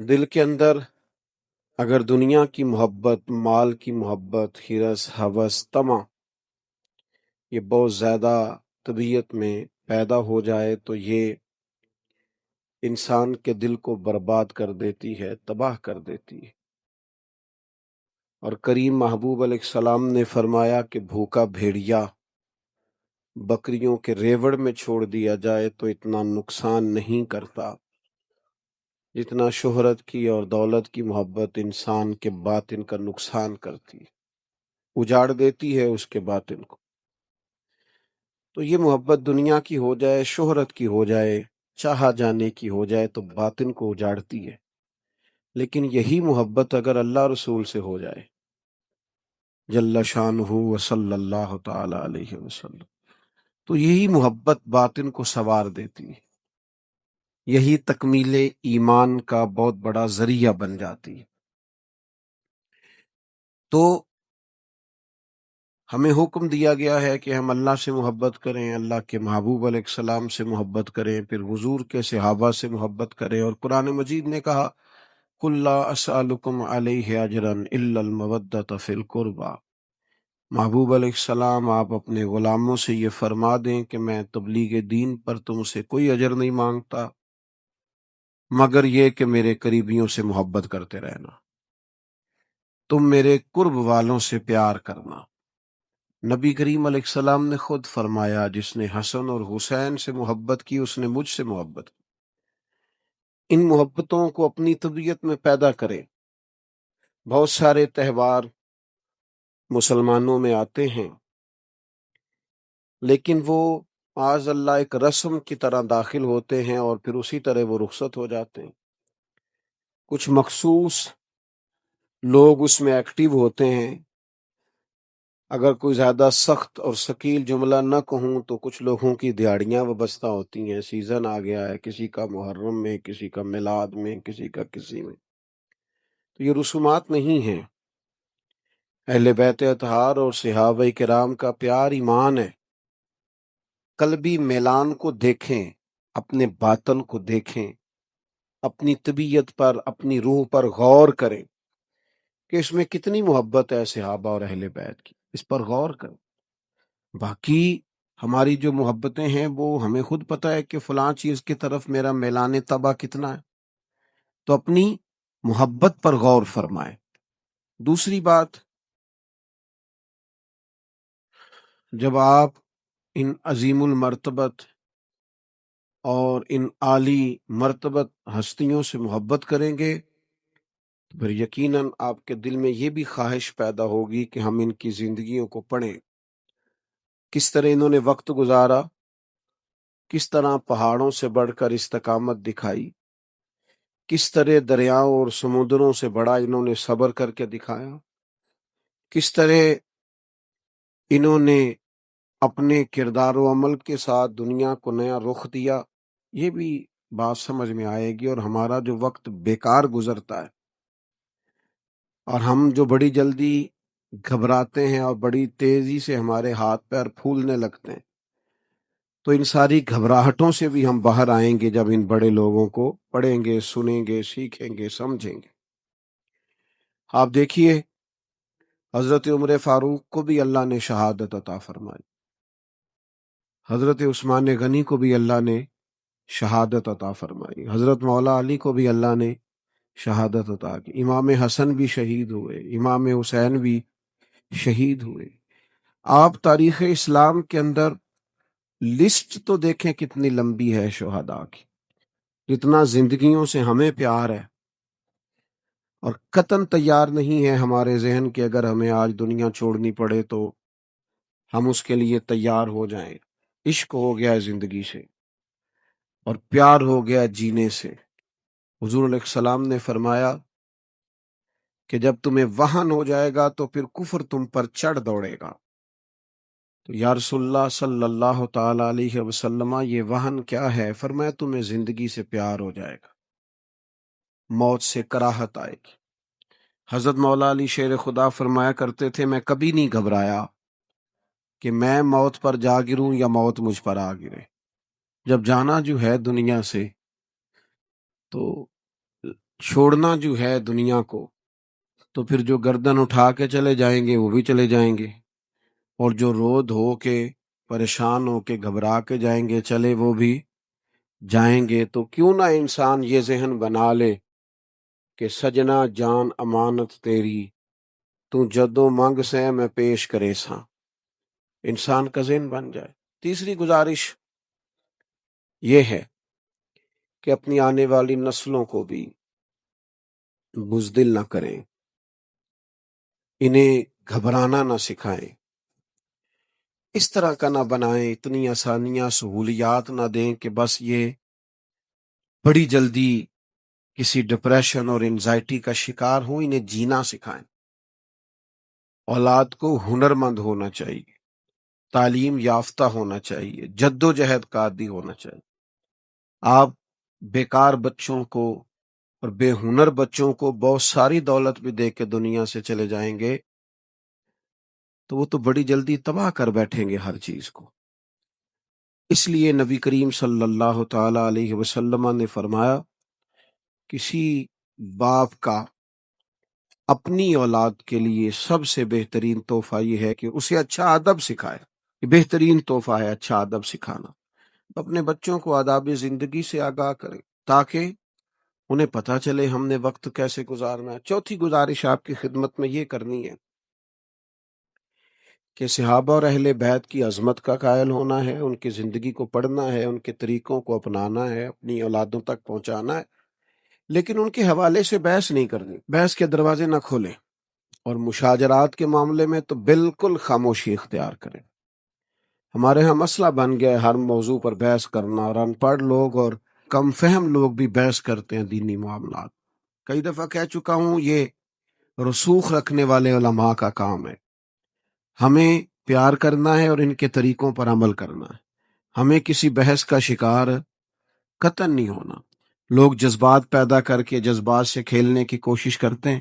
دل کے اندر اگر دنیا کی محبت، مال کی محبت، ہرس، ہوس، طمع یہ بہت زیادہ طبیعت میں پیدا ہو جائے تو یہ انسان کے دل کو برباد کر دیتی ہے، تباہ کر دیتی ہے۔ اور کریم محبوب علیہ السلام نے فرمایا کہ بھوکا بھیڑیا بکریوں کے ریوڑ میں چھوڑ دیا جائے تو اتنا نقصان نہیں کرتا جتنا شہرت کی اور دولت کی محبت انسان کے باطن کا نقصان کرتی ہے، اجاڑ دیتی ہے اس کے باطن کو۔ تو یہ محبت دنیا کی ہو جائے، شہرت کی ہو جائے، چاہا جانے کی ہو جائے تو باطن کو اجاڑتی ہے، لیکن یہی محبت اگر اللہ رسول سے ہو جائے جل شانہ و صلی اللہ تعالی علیہ وسلم، تو یہی محبت باطن کو سنوار دیتی ہے، یہی تکمیل ایمان کا بہت بڑا ذریعہ بن جاتی ہے۔ تو ہمیں حکم دیا گیا ہے کہ ہم اللہ سے محبت کریں، اللہ کے محبوب علیہ السلام سے محبت کریں، پھر حضور کے صحابہ سے محبت کریں، اور قرآن مجید نے کہا قُل لَا أَسْأَلُكُمْ عَلَيْهِ أَجْرًا إِلَّا الْمَوَدَّةَ فِي الْقُرْبَى۔ محبوب علیہ السلام آپ اپنے غلاموں سے یہ فرما دیں کہ میں تبلیغ دین پر تم سے کوئی اجر نہیں مانگتا مگر یہ کہ میرے قریبیوں سے محبت کرتے رہنا، تم میرے قرب والوں سے پیار کرنا۔ نبی کریم علیہ السلام نے خود فرمایا جس نے حسن اور حسین سے محبت کی اس نے مجھ سے محبت کی۔ ان محبتوں کو اپنی طبیعت میں پیدا کریں۔ بہت سارے تہوار مسلمانوں میں آتے ہیں لیکن وہ معاذ اللہ ایک رسم کی طرح داخل ہوتے ہیں اور پھر اسی طرح وہ رخصت ہو جاتے ہیں۔ کچھ مخصوص لوگ اس میں ایکٹیو ہوتے ہیں۔ اگر کوئی زیادہ سخت اور ثقیل جملہ نہ کہوں تو کچھ لوگوں کی دیہڑیاں وابستہ ہوتی ہیں، سیزن آ گیا ہے، کسی کا محرم میں، کسی کا میلاد میں، کسی کا کسی میں، تو یہ رسومات نہیں ہیں۔ اہل بیت اطہار اور صحابہ کرام کا پیار ایمان ہے۔ قلبی میلان کو دیکھیں، اپنے باطن کو دیکھیں، اپنی طبیعت پر، اپنی روح پر غور کریں کہ اس میں کتنی محبت ہے صحابہ اور اہل بیت کی، اس پر غور کریں۔ باقی ہماری جو محبتیں ہیں وہ ہمیں خود پتہ ہے کہ فلاں چیز کی طرف میرا میلان طبع کتنا ہے، تو اپنی محبت پر غور فرمائیں۔ دوسری بات، جب آپ ان عظیم المرتبت اور ان عالی مرتبت ہستیوں سے محبت کریں گے تو پھر یقیناً آپ کے دل میں یہ بھی خواہش پیدا ہوگی کہ ہم ان کی زندگیوں کو پڑھیں، کس طرح انہوں نے وقت گزارا، کس طرح پہاڑوں سے بڑھ کر استقامت دکھائی، کس طرح دریاؤں اور سمندروں سے بڑا انہوں نے صبر کر کے دکھایا، کس طرح انہوں نے اپنے کردار و عمل کے ساتھ دنیا کو نیا رخ دیا۔ یہ بھی بات سمجھ میں آئے گی۔ اور ہمارا جو وقت بیکار گزرتا ہے اور ہم جو بڑی جلدی گھبراتے ہیں اور بڑی تیزی سے ہمارے ہاتھ پیر پھولنے لگتے ہیں، تو ان ساری گھبراہٹوں سے بھی ہم باہر آئیں گے جب ان بڑے لوگوں کو پڑھیں گے، سنیں گے، سیکھیں گے، سمجھیں گے۔ آپ دیکھیے حضرت عمر فاروق کو بھی اللہ نے شہادت عطا فرمائی، حضرت عثمان غنی کو بھی اللہ نے شہادت عطا فرمائی، حضرت مولا علی کو بھی اللہ نے شہادت عطا کی، امام حسن بھی شہید ہوئے، امام حسین بھی شہید ہوئے۔ آپ تاریخ اسلام کے اندر لسٹ تو دیکھیں کتنی لمبی ہے شہداء کی، جتنا زندگیوں سے ہمیں پیار ہے، اور قطعاً تیار نہیں ہے ہمارے ذہن کہ اگر ہمیں آج دنیا چھوڑنی پڑے تو ہم اس کے لیے تیار ہو جائیں۔ عشق ہو گیا ہے زندگی سے اور پیار ہو گیا جینے سے۔ حضور علیہ السلام نے فرمایا کہ جب تمہیں وہن ہو جائے گا تو پھر کفر تم پر چڑھ دوڑے گا۔ تو یا رسول اللہ صلی اللہ تعالی علیہ وسلم، یہ وہن کیا ہے؟ فرمایا تمہیں زندگی سے پیار ہو جائے گا، موت سے کراہت آئے گی۔ حضرت مولا علی شیر خدا فرمایا کرتے تھے میں کبھی نہیں گھبرایا کہ میں موت پر جا گروں یا موت مجھ پر آ گرے۔ جب جانا جو ہے دنیا سے تو چھوڑنا جو ہے دنیا کو، تو پھر جو گردن اٹھا کے چلے جائیں گے وہ بھی چلے جائیں گے، اور جو رو دھو کے پریشان ہو کے گھبرا کے جائیں گے چلے وہ بھی جائیں گے۔ تو کیوں نہ انسان یہ ذہن بنا لے کہ سجنا جان امانت تیری، تو جدو منگ سے میں پیش کرے ساں، انسان کا ذہن بن جائے۔ تیسری گزارش یہ ہے کہ اپنی آنے والی نسلوں کو بھی بزدل نہ کریں، انہیں گھبرانا نہ سکھائیں، اس طرح کا نہ بنائیں، اتنی آسانیاں سہولیات نہ دیں کہ بس یہ بڑی جلدی کسی ڈپریشن اور انزائٹی کا شکار ہوں۔ انہیں جینا سکھائیں۔ اولاد کو ہنرمند ہونا چاہیے، تعلیم یافتہ ہونا چاہیے، جد و جہد کا عادی ہونا چاہیے۔ آپ بیکار بچوں کو اور بے ہنر بچوں کو بہت ساری دولت بھی دے کے دنیا سے چلے جائیں گے تو وہ تو بڑی جلدی تباہ کر بیٹھیں گے ہر چیز کو۔ اس لیے نبی کریم صلی اللہ تعالی علیہ وسلم نے فرمایا، کسی باپ کا اپنی اولاد کے لیے سب سے بہترین تحفہ یہ ہے کہ اسے اچھا ادب سکھائے۔ یہ بہترین تحفہ ہے، اچھا ادب سکھانا۔ اپنے بچوں کو آداب زندگی سے آگاہ کرے تاکہ انہیں پتہ چلے ہم نے وقت کیسے گزارنا ہے۔ چوتھی گزارش آپ کی خدمت میں یہ کرنی ہے کہ صحابہ اور اہل بیت کی عظمت کا قائل ہونا ہے، ان کی زندگی کو پڑھنا ہے، ان کے طریقوں کو اپنانا ہے، اپنی اولادوں تک پہنچانا ہے، لیکن ان کے حوالے سے بحث نہیں کرنی، بحث کے دروازے نہ کھولیں، اور مشاجرات کے معاملے میں تو بالکل خاموشی اختیار کریں۔ ہمارے ہاں مسئلہ بن گیا ہے ہر موضوع پر بحث کرنا، اور ان پڑھ لوگ اور کم فہم لوگ بھی بحث کرتے ہیں دینی معاملات۔ کئی دفعہ کہہ چکا ہوں، یہ رسوخ رکھنے والے علماء کا کام ہے۔ ہمیں پیار کرنا ہے اور ان کے طریقوں پر عمل کرنا ہے، ہمیں کسی بحث کا شکار قطعاً نہیں ہونا۔ لوگ جذبات پیدا کر کے جذبات سے کھیلنے کی کوشش کرتے ہیں،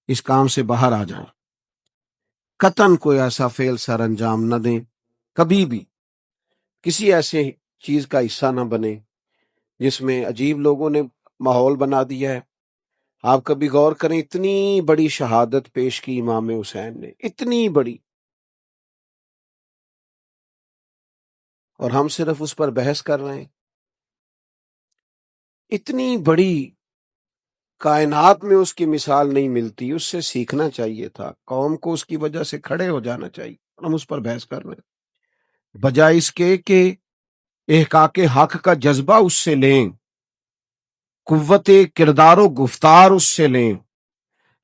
اس کام سے باہر آ جائیں۔ قطعاً کوئی ایسا فعل سر انجام نہ دیں، کبھی بھی کسی ایسے چیز کا حصہ نہ بنے جس میں عجیب لوگوں نے ماحول بنا دیا ہے۔ آپ کبھی غور کریں، اتنی بڑی شہادت پیش کی امام حسین نے، اتنی بڑی، اور ہم صرف اس پر بحث کر رہے ہیں۔ اتنی بڑی کائنات میں اس کی مثال نہیں ملتی، اس سے سیکھنا چاہیے تھا، قوم کو اس کی وجہ سے کھڑے ہو جانا چاہیے، ہم اس پر بحث کر رہے ہیں بجائے اس کے کہ احقاق حق کا جذبہ اس سے لیں، قوت کردار و گفتار اس سے لیں،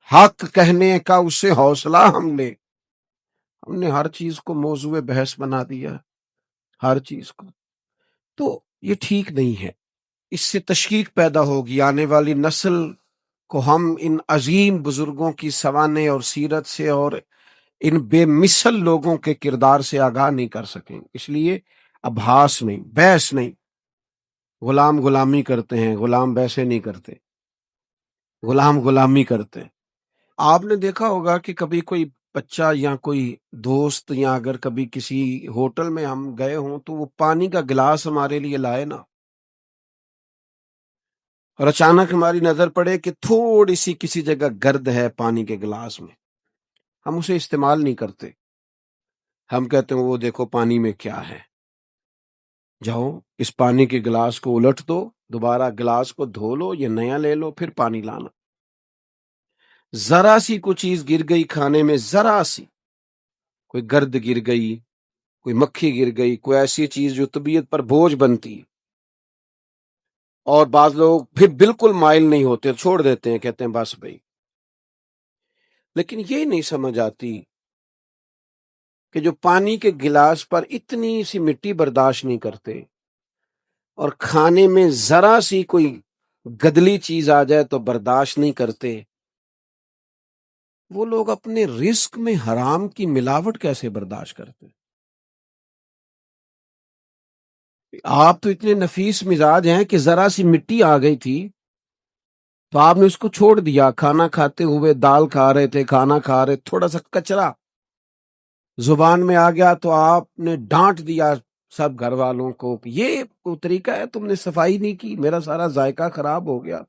حق کہنے کا اس سے حوصلہ ہم لیں۔ ہم نے ہر چیز کو موضوع بحث بنا دیا، ہر چیز کو، تو یہ ٹھیک نہیں ہے۔ اس سے تشکیک پیدا ہوگی، آنے والی نسل کو ہم ان عظیم بزرگوں کی سوانح اور سیرت سے اور ان بے مثل لوگوں کے کردار سے آگاہ نہیں کر سکیں۔ اس لیے ابحاث نہیں، بحث نہیں، غلام غلامی کرتے ہیں، غلام بحثیں نہیں کرتے، غلام غلامی کرتے ہیں۔ آپ نے دیکھا ہوگا کہ کبھی کوئی بچہ یا کوئی دوست، یا اگر کبھی کسی ہوٹل میں ہم گئے ہوں تو وہ پانی کا گلاس ہمارے لیے لائے نا، اور اچانک ہماری نظر پڑے کہ تھوڑی سی کسی جگہ گرد ہے پانی کے گلاس میں، ہم اسے استعمال نہیں کرتے، ہم کہتے ہیں وہ دیکھو پانی میں کیا ہے۔ جاؤ اس پانی کے گلاس کو الٹ دو، دوبارہ گلاس کو دھو لو، یہ نیا لے لو، پھر پانی لانا۔ ذرا سی کوئی چیز گر گئی کھانے میں، ذرا سی کوئی گرد گر گئی، کوئی مکھی گر گئی، کوئی ایسی چیز جو طبیعت پر بوجھ بنتی، اور بعض لوگ پھر بالکل مائل نہیں ہوتے، چھوڑ دیتے ہیں، کہتے ہیں بس بھائی۔ لیکن یہ نہیں سمجھ آتی کہ جو پانی کے گلاس پر اتنی سی مٹی برداشت نہیں کرتے، اور کھانے میں ذرا سی کوئی گدلی چیز آ جائے تو برداشت نہیں کرتے، وہ لوگ اپنے رزق میں حرام کی ملاوٹ کیسے برداشت کرتے؟ آپ تو اتنے نفیس مزاج ہیں کہ ذرا سی مٹی آ گئی تھی تو آپ نے اس کو چھوڑ دیا، کھانا کھاتے ہوئے دال کھا رہے تھے، کھانا کھا رہے، تھوڑا سا کچرا زبان میں آ گیا تو آپ نے ڈانٹ دیا سب گھر والوں کو کہ یہ طریقہ ہے، تم نے صفائی نہیں کی، میرا سارا ذائقہ خراب ہو گیا۔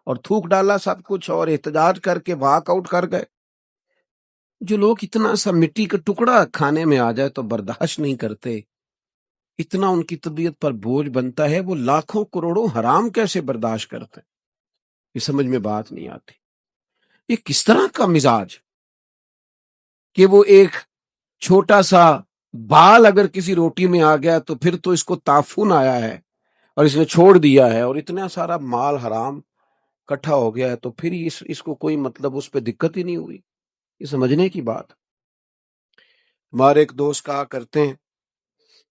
اور تھوک ڈالا سب کچھ اور احتجاج کر کے واک آؤٹ کر گئے۔ جو لوگ اتنا سا مٹی کا ٹکڑا کھانے میں آ جائے تو برداشت نہیں کرتے، اتنا ان کی طبیعت پر بوجھ بنتا ہے، وہ لاکھوں کروڑوں حرام کیسے برداشت کرتے ہیں؟ یہ سمجھ میں بات نہیں آتی۔ یہ کس طرح کا مزاج کہ وہ ایک چھوٹا سا بال اگر کسی روٹی میں آ گیا تو پھر تو اس کو تعفن آیا ہے اور اس نے چھوڑ دیا ہے، اور اتنا سارا مال حرام کٹھا ہو گیا ہے تو پھر اس کو کوئی مطلب اس پہ دقت ہی نہیں ہوئی۔ یہ سمجھنے کی بات۔ ہمارے ایک دوست کہا کرتے ہیں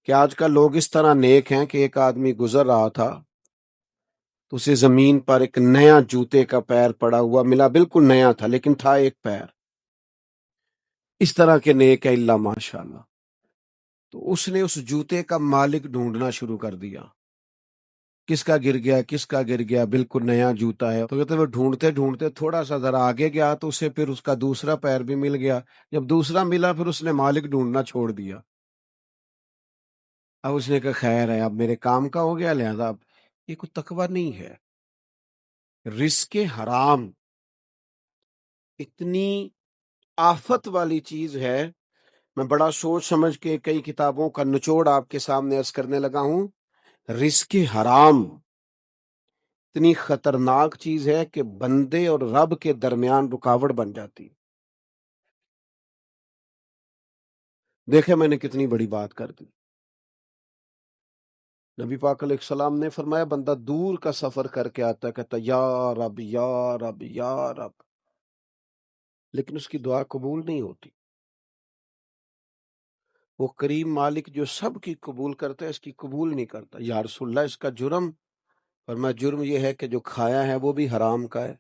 کہ آج کل لوگ اس طرح نیک ہیں کہ ایک آدمی گزر رہا تھا تو اسے زمین پر ایک نیا جوتے کا پیر پڑا ہوا ملا، بالکل نیا تھا لیکن تھا ایک پیر۔ اس طرح کے نیک ہے اللہ ماشاء اللہ۔ تو اس نے اس جوتے کا مالک ڈھونڈنا شروع کر دیا، کس کا گر گیا کس کا گر گیا، بالکل نیا جوتا ہے۔ تو کہتے وہ ڈھونڈتے ڈھونڈتے تھوڑا سا ذرا آگے گیا تو اسے پھر اس کا دوسرا پیر بھی مل گیا۔ جب دوسرا ملا پھر اس نے مالک ڈھونڈنا چھوڑ دیا۔ اب اس نے کہا خیر ہے، اب میرے کام کا ہو گیا، لہذا اب یہ کوئی تقوی نہیں ہے۔ رزق حرام اتنی آفت والی چیز ہے، میں بڑا سوچ سمجھ کے کئی کتابوں کا نچوڑ آپ کے سامنے عرض کرنے لگا ہوں۔ رزق حرام اتنی خطرناک چیز ہے کہ بندے اور رب کے درمیان رکاوٹ بن جاتی۔ دیکھیں میں نے کتنی بڑی بات کر دی۔ نبی پاک علیہ السلام نے فرمایا بندہ دور کا سفر کر کے آتا ہے، کہتا یا رب یا رب یا رب، لیکن اس کی دعا قبول نہیں ہوتی۔ وہ کریم مالک جو سب کی قبول کرتا ہے اس کی قبول نہیں کرتا۔ یا رسول اللہ اس کا جرم؟ فرمایا جرم یہ ہے کہ جو کھایا ہے وہ بھی حرام کا ہے،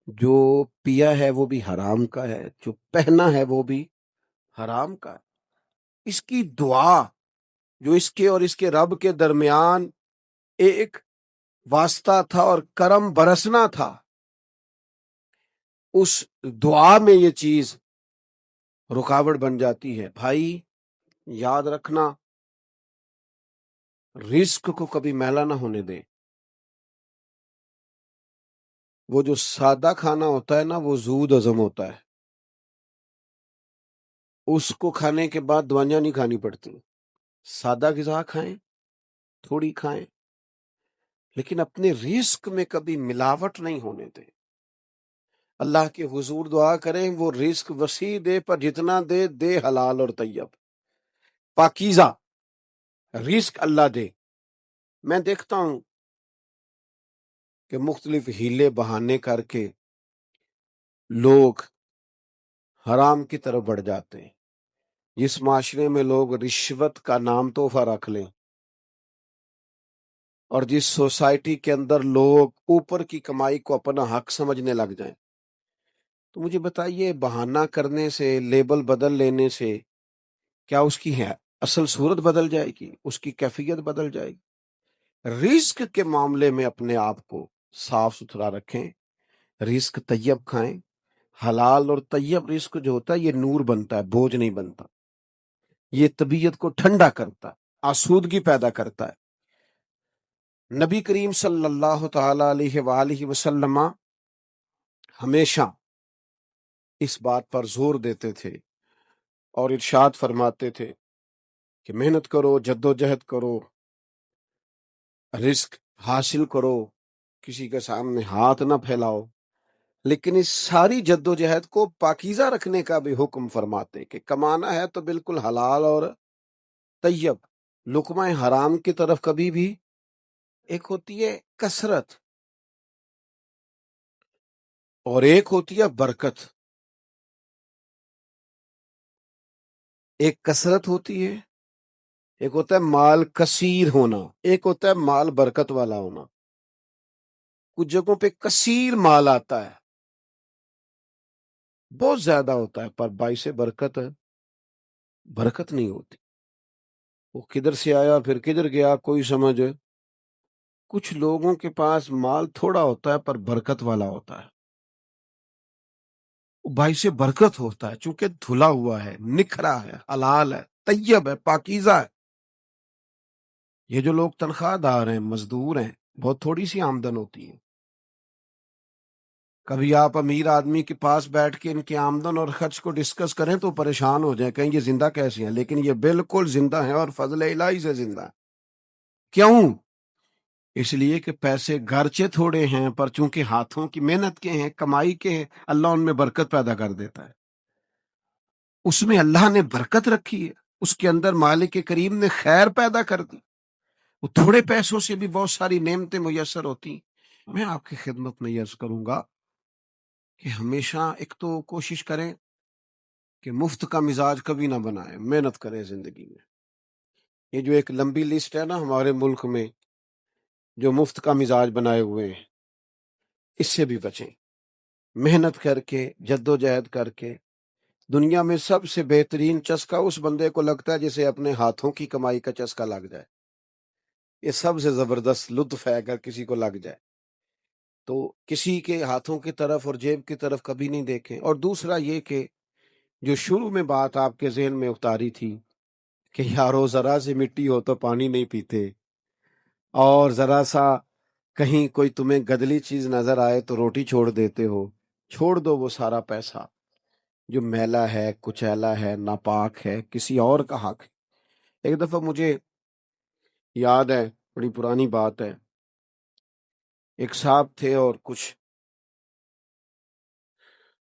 جو پیا ہے وہ بھی حرام کا ہے، جو پہنا ہے وہ بھی حرام کا ہے۔ اس کی دعا جو اس کے اور اس کے رب کے درمیان ایک واسطہ تھا اور کرم برسنا تھا، اس دعا میں یہ چیز رکاوٹ بن جاتی ہے۔ بھائی یاد رکھنا، رزق کو کبھی میلا نہ ہونے دیں۔ وہ جو سادہ کھانا ہوتا ہے نا وہ زود ہضم ہوتا ہے، اس کو کھانے کے بعد دوائیاں نہیں کھانی پڑتی۔ سادہ غذا کھائیں، تھوڑی کھائیں، لیکن اپنے رزق میں کبھی ملاوٹ نہیں ہونے دیں۔ اللہ کے حضور دعا کریں وہ رزق وسیع دے، پر جتنا دے دے حلال اور طیب، پاکیزہ رزق اللہ دے۔ میں دیکھتا ہوں کہ مختلف ہیلے بہانے کر کے لوگ حرام کی طرف بڑھ جاتے ہیں۔ جس معاشرے میں لوگ رشوت کا نام تحفہ رکھ لیں، اور جس سوسائٹی کے اندر لوگ اوپر کی کمائی کو اپنا حق سمجھنے لگ جائیں، تو مجھے بتائیے بہانہ کرنے سے، لیبل بدل لینے سے کیا اس کی ہے اصل صورت بدل جائے گی؟ اس کی کیفیت بدل جائے گی؟ رزق کے معاملے میں اپنے آپ کو صاف ستھرا رکھیں، رزق طیب کھائیں۔ حلال اور طیب رزق جو ہوتا ہے یہ نور بنتا ہے، بوجھ نہیں بنتا۔ یہ طبیعت کو ٹھنڈا کرتا ہے، آسودگی پیدا کرتا ہے۔ نبی کریم صلی اللہ تعالی علیہ وآلہ وسلم ہمیشہ اس بات پر زور دیتے تھے اور ارشاد فرماتے تھے کہ محنت کرو، جد و جہد کرو، رزق حاصل کرو، کسی کے سامنے ہاتھ نہ پھیلاؤ، لیکن اس ساری جد و جہد کو پاکیزہ رکھنے کا بھی حکم فرماتے کہ کمانا ہے تو بالکل حلال اور طیب۔ لقمہ حرام کی طرف کبھی بھی، ایک ہوتی ہے کثرت اور ایک ہوتی ہے برکت۔ ایک کثرت ہوتی ہے، ایک ہوتا ہے مال کثیر ہونا، ایک ہوتا ہے مال برکت والا ہونا۔ کچھ جگہوں پہ کثیر مال آتا ہے، بہت زیادہ ہوتا ہے، پر باعث برکت برکت نہیں ہوتی۔ وہ کدھر سے آیا پھر کدھر گیا کوئی سمجھ۔ کچھ لوگوں کے پاس مال تھوڑا ہوتا ہے پر برکت والا ہوتا ہے، وہ باعث برکت ہوتا ہے چونکہ دھلا ہوا ہے، نکھرا ہے، حلال ہے، طیب ہے، پاکیزہ ہے۔ یہ جو لوگ تنخواہ دار ہیں، مزدور ہیں، بہت تھوڑی سی آمدن ہوتی ہے، کبھی آپ امیر آدمی کے پاس بیٹھ کے ان کی آمدن اور خرچ کو ڈسکس کریں تو پریشان ہو جائیں، کہیں یہ زندہ کیسے ہیں، لیکن یہ بالکل زندہ ہیں اور فضل الہی سے زندہ ہیں۔ کیوں؟ اس لیے کہ پیسے گرچہ تھوڑے ہیں پر چونکہ ہاتھوں کی محنت کے ہیں، کمائی کے ہیں، اللہ ان میں برکت پیدا کر دیتا ہے۔ اس میں اللہ نے برکت رکھی ہے، اس کے اندر مالک کریم نے خیر پیدا کر دی۔ وہ تھوڑے پیسوں سے بھی بہت ساری نعمتیں میسر ہوتی ہیں۔ میں آپ کی خدمت میں یہ عرض کروں گا کہ ہمیشہ ایک تو کوشش کریں کہ مفت کا مزاج کبھی نہ بنائیں، محنت کریں زندگی میں۔ یہ جو ایک لمبی لسٹ ہے نا ہمارے ملک میں جو مفت کا مزاج بنائے ہوئے ہیں، اس سے بھی بچیں۔ محنت کر کے، جد و جہد کر کے۔ دنیا میں سب سے بہترین چسکا اس بندے کو لگتا ہے جسے اپنے ہاتھوں کی کمائی کا چسکا لگ جائے۔ یہ سب سے زبردست لطف ہے اگر کسی کو لگ جائے تو کسی کے ہاتھوں کی طرف اور جیب کی طرف کبھی نہیں دیکھیں۔ اور دوسرا یہ کہ جو شروع میں بات آپ کے ذہن میں اتاری تھی کہ یارو ذرا سی مٹی ہو تو پانی نہیں پیتے، اور ذرا سا کہیں کوئی تمہیں گدلی چیز نظر آئے تو روٹی چھوڑ دیتے ہو، چھوڑ دو وہ سارا پیسہ جو میلا ہے، کچیلا ہے، ناپاک ہے، کسی اور کا حق ہے۔ ایک دفعہ مجھے یاد ہے، بڑی پرانی بات ہے، ایک صاحب تھے اور کچھ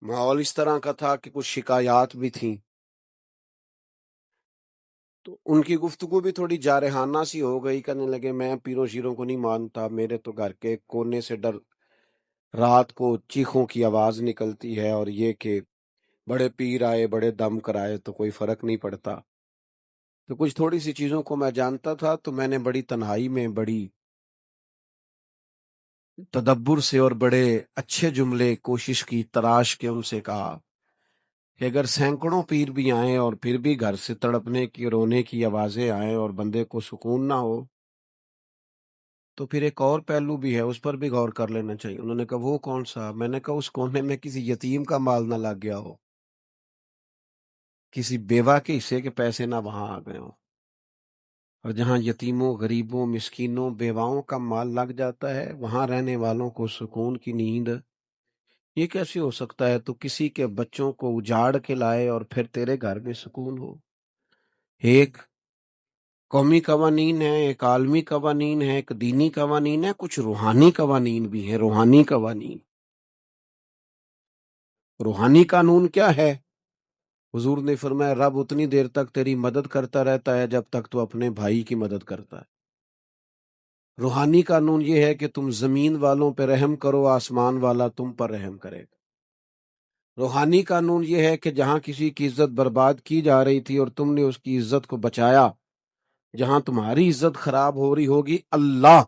ماحول اس طرح کا تھا کہ کچھ شکایات بھی تھیں، تو ان کی گفتگو بھی تھوڑی جارحانہ سی ہو گئی، کہنے لگے میں پیروں شیروں کو نہیں مانتا، میرے تو گھر کے کونے سے ڈر رات کو چیخوں کی آواز نکلتی ہے، اور یہ کہ بڑے پیر آئے، بڑے دم کرائے تو کوئی فرق نہیں پڑتا۔ تو کچھ تھوڑی سی چیزوں کو میں جانتا تھا، تو میں نے بڑی تنہائی میں بڑی تدبر سے اور بڑے اچھے جملے کوشش کی، تراش کے ان سے کہا کہ اگر سینکڑوں پیر بھی آئیں اور پھر بھی گھر سے تڑپنے کی، رونے کی آوازیں آئیں اور بندے کو سکون نہ ہو، تو پھر ایک اور پہلو بھی ہے، اس پر بھی غور کر لینا چاہیے۔ انہوں نے کہا وہ کون سا؟ میں نے کہا اس کونے میں کسی یتیم کا مال نہ لگ گیا ہو، کسی بیوہ کے حصے کے پیسے نہ وہاں آ گئے ہوں۔ اور جہاں یتیموں، غریبوں، مسکینوں، بیواؤں کا مال لگ جاتا ہے، وہاں رہنے والوں کو سکون کی نیند یہ کیسے ہو سکتا ہے؟ تو کسی کے بچوں کو اجاڑ کے لائے اور پھر تیرے گھر میں سکون ہو۔ ایک قومی قوانین ہے، ایک عالمی قوانین ہے، ایک دینی قوانین ہے، کچھ روحانی قوانین بھی ہیں۔ روحانی قوانین، روحانی قانون کیا ہے؟ حضور نے فرمایا رب اتنی دیر تک تیری مدد کرتا رہتا ہے جب تک تو اپنے بھائی کی مدد کرتا ہے۔ روحانی قانون یہ ہے کہ تم زمین والوں پہ رحم کرو، آسمان والا تم پر رحم کرے گا۔ روحانی قانون یہ ہے کہ جہاں کسی کی عزت برباد کی جا رہی تھی اور تم نے اس کی عزت کو بچایا، جہاں تمہاری عزت خراب ہو رہی ہوگی، اللہ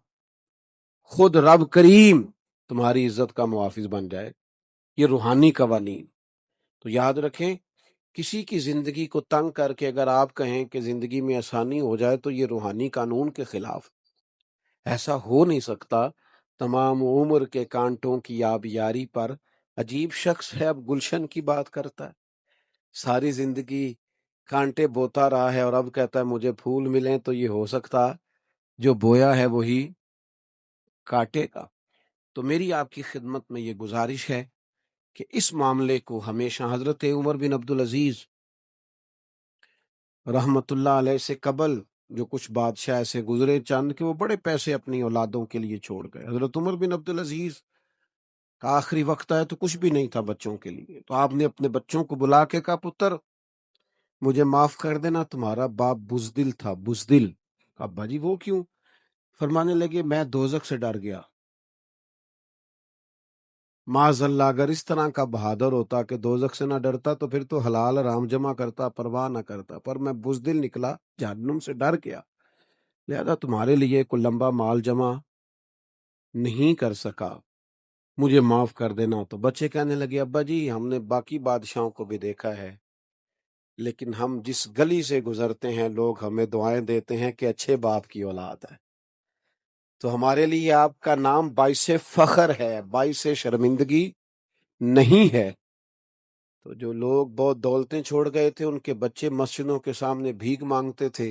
خود رب کریم تمہاری عزت کا محافظ بن جائے۔ یہ روحانی قوانین۔ تو یاد رکھیں، کسی کی زندگی کو تنگ کر کے اگر آپ کہیں کہ زندگی میں آسانی ہو جائے تو یہ روحانی قانون کے خلاف، ایسا ہو نہیں سکتا۔ تمام عمر کے کانٹوں کی آبیاری پر عجیب شخص ہے، اب گلشن کی بات کرتا ہے، ساری زندگی کانٹے بوتا رہا ہے اور اب کہتا ہے مجھے پھول ملیں، تو یہ ہو سکتا جو بویا ہے وہی کاٹے گا۔ تو میری آپ کی خدمت میں یہ گزارش ہے کہ اس معاملے کو ہمیشہ حضرت عمر بن عبدالعزیز رحمت اللہ علیہ سے قبل جو کچھ بادشاہ ایسے گزرے چند کہ وہ بڑے پیسے اپنی اولادوں کے لیے چھوڑ گئے، حضرت عمر بن عبدالعزیز کا آخری وقت آیا تو کچھ بھی نہیں تھا بچوں کے لیے، تو آپ نے اپنے بچوں کو بلا کے کہا پتر مجھے معاف کر دینا، تمہارا باپ بزدل تھا، بزدل۔ ابا جی وہ کیوں؟ فرمانے لگے میں دوزخ سے ڈر گیا۔ معاذ اللہ، اگر اس طرح کا بہادر ہوتا کہ دوزخ سے نہ ڈرتا تو پھر تو حلال حرام جمع کرتا، پرواہ نہ کرتا، پر میں بزدل نکلا، جہنم سے ڈر گیا، لہذا تمہارے لیے کوئی لمبا مال جمع نہیں کر سکا، مجھے معاف کر دینا۔ تو بچے کہنے لگے ابا جی ہم نے باقی بادشاہوں کو بھی دیکھا ہے، لیکن ہم جس گلی سے گزرتے ہیں لوگ ہمیں دعائیں دیتے ہیں کہ اچھے باپ کی اولاد ہے، تو ہمارے لیے آپ کا نام باعث فخر ہے، باعث شرمندگی نہیں ہے۔ تو جو لوگ بہت دولتیں چھوڑ گئے تھے ان کے بچے مسجدوں کے سامنے بھیک مانگتے تھے،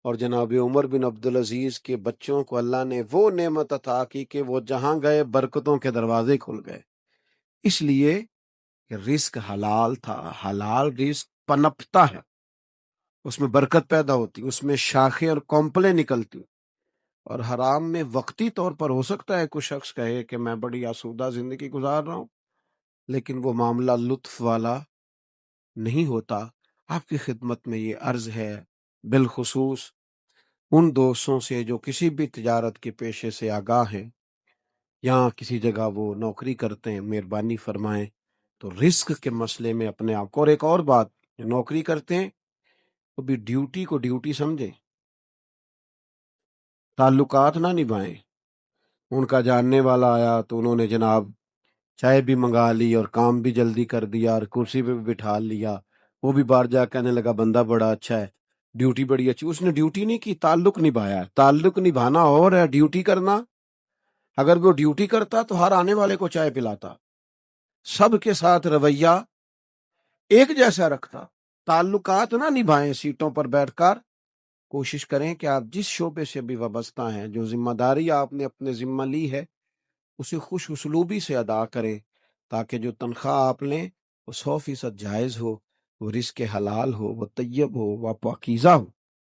اور جناب عمر بن عبدالعزیز کے بچوں کو اللہ نے وہ نعمت عطا کی کہ وہ جہاں گئے برکتوں کے دروازے کھل گئے۔ اس لیے کہ رزق حلال تھا، حلال رزق پنپتا ہے، اس میں برکت پیدا ہوتی، اس میں شاخیں اور کونپلیں نکلتی، اور حرام میں وقتی طور پر ہو سکتا ہے کچھ شخص کہے کہ میں بڑی آسودہ زندگی گزار رہا ہوں، لیکن وہ معاملہ لطف والا نہیں ہوتا۔ آپ کی خدمت میں یہ عرض ہے، بالخصوص ان دوستوں سے جو کسی بھی تجارت کے پیشے سے آگاہ ہیں یا کسی جگہ وہ نوکری کرتے ہیں، مہربانی فرمائیں تو رزق کے مسئلے میں اپنے آپ کو، اور ایک اور بات، جو نوکری کرتے ہیں وہ بھی ڈیوٹی کو ڈیوٹی سمجھیں، تعلقات نہ نبھائیں۔ ان کا جاننے والا آیا تو انہوں نے جناب چائے بھی منگا لی اور کام بھی جلدی کر دیا اور کرسی پہ بھی بٹھا لیا، وہ بھی بار جا کہنے لگا بندہ بڑا اچھا ہے، ڈیوٹی بڑی اچھی۔ اس نے ڈیوٹی نہیں کی، تعلق نبھایا ہے۔ تعلق نبھانا اور ہے ڈیوٹی کرنا۔ اگر وہ ڈیوٹی کرتا تو ہر آنے والے کو چائے پلاتا، سب کے ساتھ رویہ ایک جیسا رکھتا۔ تعلقات نہ نبھائیں سیٹوں پر بیٹھ کر، کوشش کریں کہ آپ جس شعبے سے بھی وابستہ ہیں، جو ذمہ داری آپ نے اپنے ذمہ لی ہے، اسے خوش اسلوبی سے ادا کریں، تاکہ جو تنخواہ آپ لیں وہ 100% جائز ہو، وہ رزق حلال ہو، وہ طیب ہو، وہ پاکیزہ ہو۔